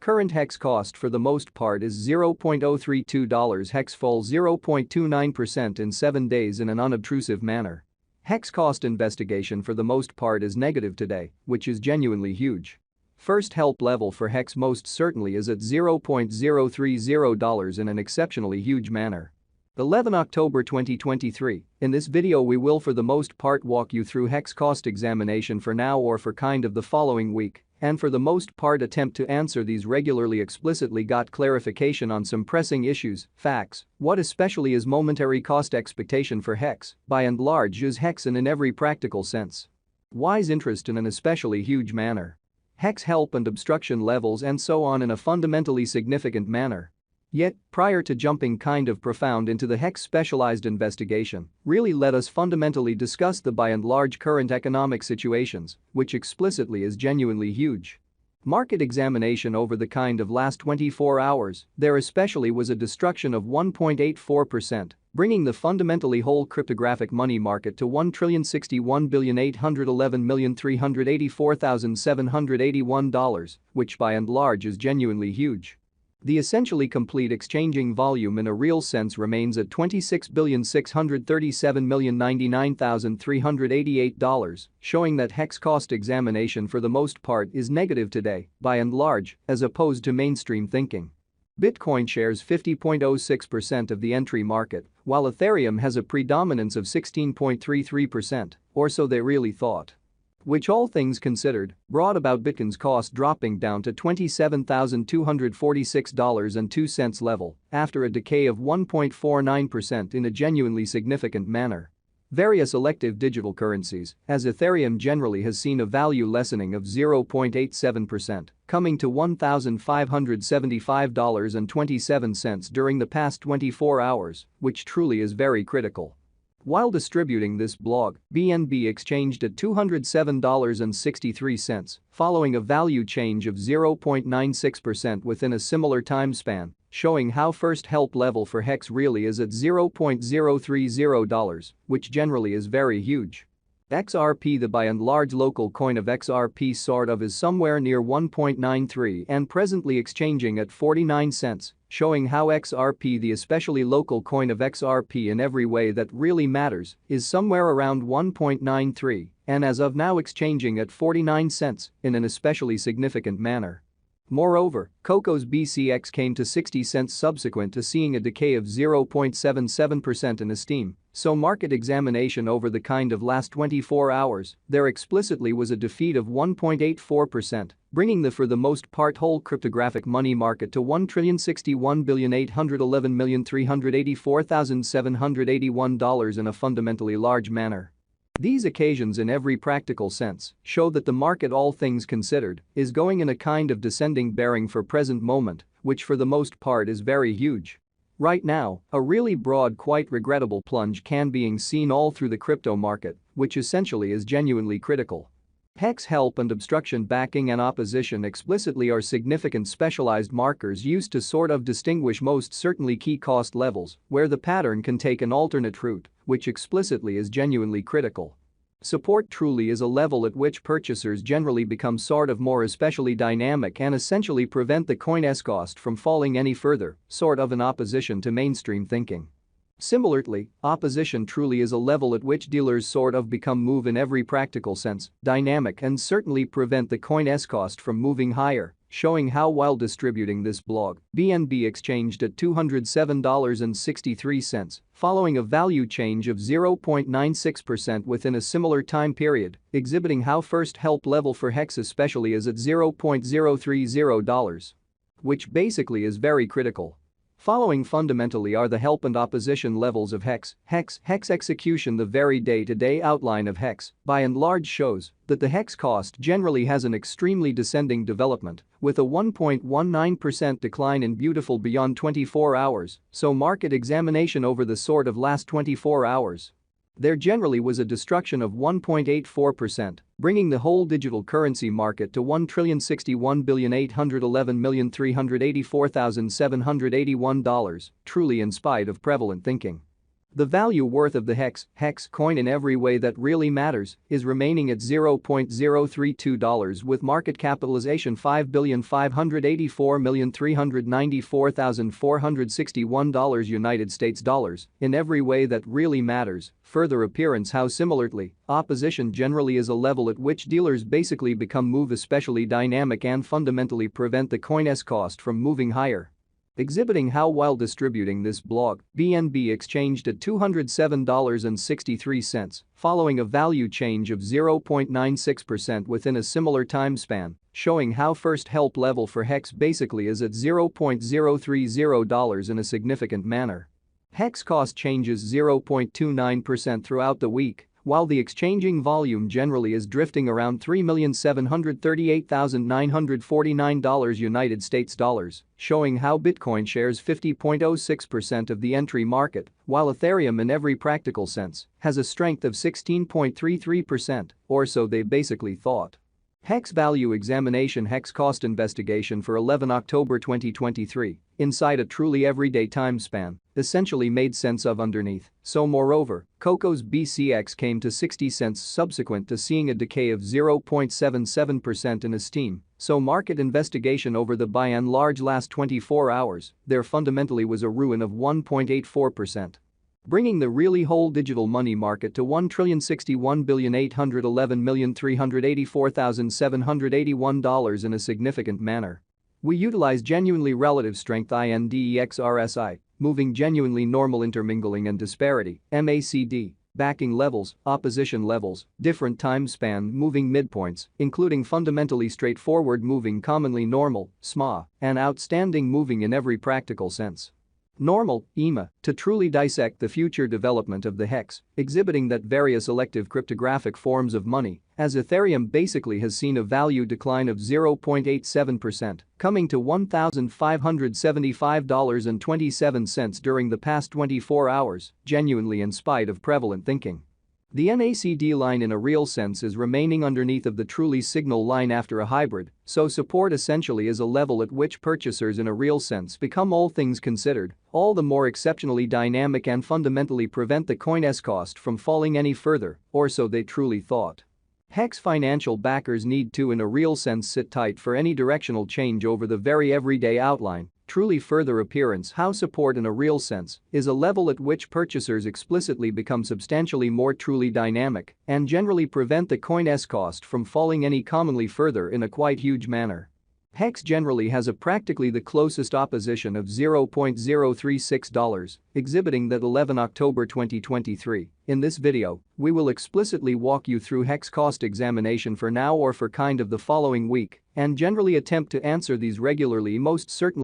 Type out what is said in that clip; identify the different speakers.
Speaker 1: Current HEX cost for the most part is $0.032. HEX fall 0.29% in 7 days in an unobtrusive manner. HEX cost investigation for the most part is negative today, which is genuinely huge. First help level for HEX most certainly is at $0.030 in an exceptionally huge manner. 11 October 2023, in this video we will for the most part walk you through HEX cost examination for now or for kind of the following week, and for the most part attempt to answer these regularly explicitly got clarification on some pressing issues, facts, what especially is momentary cost expectation for HEX, by and large is HEX in every practical sense. Why's interest in an especially huge manner. HEX help and obstruction levels and so on in a fundamentally significant manner. Yet, prior to jumping kind of profound into the HEX specialized investigation, really let us fundamentally discuss the by and large current economic situations, which explicitly is genuinely huge. Market examination over the kind of last 24 hours, there especially was a destruction of 1.84%, bringing the fundamentally whole cryptographic money market to $1,601,811,384,781, which by and large is genuinely huge. The essentially complete exchanging volume in a real sense remains at $26,637,099,388, showing that HEX cost examination for the most part is negative today, by and large, as opposed to mainstream thinking. Bitcoin shares 50.06% of the entry market, while Ethereum has a predominance of 16.33%, or so they really thought. Which all things considered, brought about Bitcoin's cost dropping down to $27,246.02 level after a decay of 1.49% in a genuinely significant manner. Various elective digital currencies, as Ethereum generally has seen a value lessening of 0.87%, coming to $1,575.27 during the past 24 hours, which truly is very critical. While distributing this blog, BNB exchanged at $207.63, following a value change of 0.96% within a similar time span, showing how first help level for HEX really is at $0.030, which generally is very huge. XRP, the by and large local coin of XRP sort of is somewhere near 1.93 and presently exchanging at 49 cents, showing how XRP, the especially local coin of XRP in every way that really matters, is somewhere around 1.93 and as of now exchanging at 49 cents in an especially significant manner. Moreover, Coco's BCX came to 60 cents subsequent to seeing a decay of 0.77% in esteem, so market examination over the kind of last 24 hours, there explicitly was a defeat of 1.84%, bringing the for the most part whole cryptographic money market to $1,061,811,384,781 in a fundamentally large manner. These occasions in every practical sense show that the market, all things considered, is going in a kind of descending bearing for present moment, which for the most part is very huge. Right now, a really broad, quite regrettable plunge can being seen all through the crypto market, which essentially is genuinely critical. HEX help and obstruction backing and opposition explicitly are significant specialized markers used to sort of distinguish most certainly key cost levels where the pattern can take an alternate route, which explicitly is genuinely critical. Support truly is a level at which purchasers generally become sort of more especially dynamic and essentially prevent the coin's cost from falling any further, sort of in opposition to mainstream thinking. Similarly, opposition truly is a level at which dealers sort of become move in every practical sense, dynamic and certainly prevent the coin's cost from moving higher, showing how while distributing this blog, BNB exchanged at $207.63, following a value change of 0.96% within a similar time period, exhibiting how first help level for HEX especially is at $0.030, which basically is very critical. Following fundamentally are the help and opposition levels of HEX execution. The very day-to-day outline of HEX, by and large, shows that the HEX cost generally has an extremely descending development, with a 1.19% decline in beautiful beyond 24 hours, so market examination over the sort of last 24 hours. There generally was a destruction of 1.84%, bringing the whole digital currency market to $1,061,811,384,781, truly in spite of prevalent thinking. The value worth of the hex coin in every way that really matters is remaining at $0.032 with market capitalization $5,584,394,461 United States dollars in every way that really matters. Further appearance how similarly, opposition generally is a level at which dealers basically become move especially dynamic and fundamentally prevent the coin's cost from moving higher. Exhibiting how while distributing this blog, BNB exchanged at $207.63, following a value change of 0.96% within a similar time span, showing how first help level for HEX basically is at $0.030 in a significant manner. HEX cost changes 0.29% throughout the week, while the exchanging volume generally is drifting around $3,738,949 United States dollars, showing how Bitcoin shares 50.06% of the entry market, while Ethereum in every practical sense has a strength of 16.33%, or so they basically thought. HEX value examination HEX cost investigation for 11 October 2023, inside a truly everyday time span, essentially made sense of underneath. So moreover, Coco's BCX came to 60 cents subsequent to seeing a decay of 0.77% in esteem, so market investigation over the by and large last 24 hours, there fundamentally was a ruin of 1.84%. Bringing the really whole digital money market to $1,061,811,384,781 in a significant manner. We utilize genuinely relative strength INDEX RSI, moving genuinely normal intermingling and disparity, MACD, backing levels, opposition levels, different time span moving midpoints, including fundamentally straightforward moving commonly normal, SMA, and outstanding moving in every practical sense. Normal, EMA, to truly dissect the future development of the HEX, exhibiting that various elective cryptographic forms of money, as Ethereum basically has seen a value decline of 0.87%, coming to $1,575.27 during the past 24 hours, genuinely in spite of prevalent thinking. The MACD line in a real sense is remaining underneath of the truly signal line after a hybrid, so support essentially is a level at which purchasers in a real sense become all things considered, all the more exceptionally dynamic and fundamentally prevent the coin's cost from falling any further, or so they truly thought. HEX financial backers need to in a real sense sit tight for any directional change over the very everyday outline. Truly further appearance how support in a real sense is a level at which purchasers explicitly become substantially more truly dynamic and generally prevent the coin's cost from falling any commonly further in a quite huge manner. HEX generally has a practically the closest opposition of $0.036, exhibiting that 11 October 2023. In this video, we will explicitly walk you through HEX cost examination for now or for kind of the following week and generally attempt to answer these regularly most certainly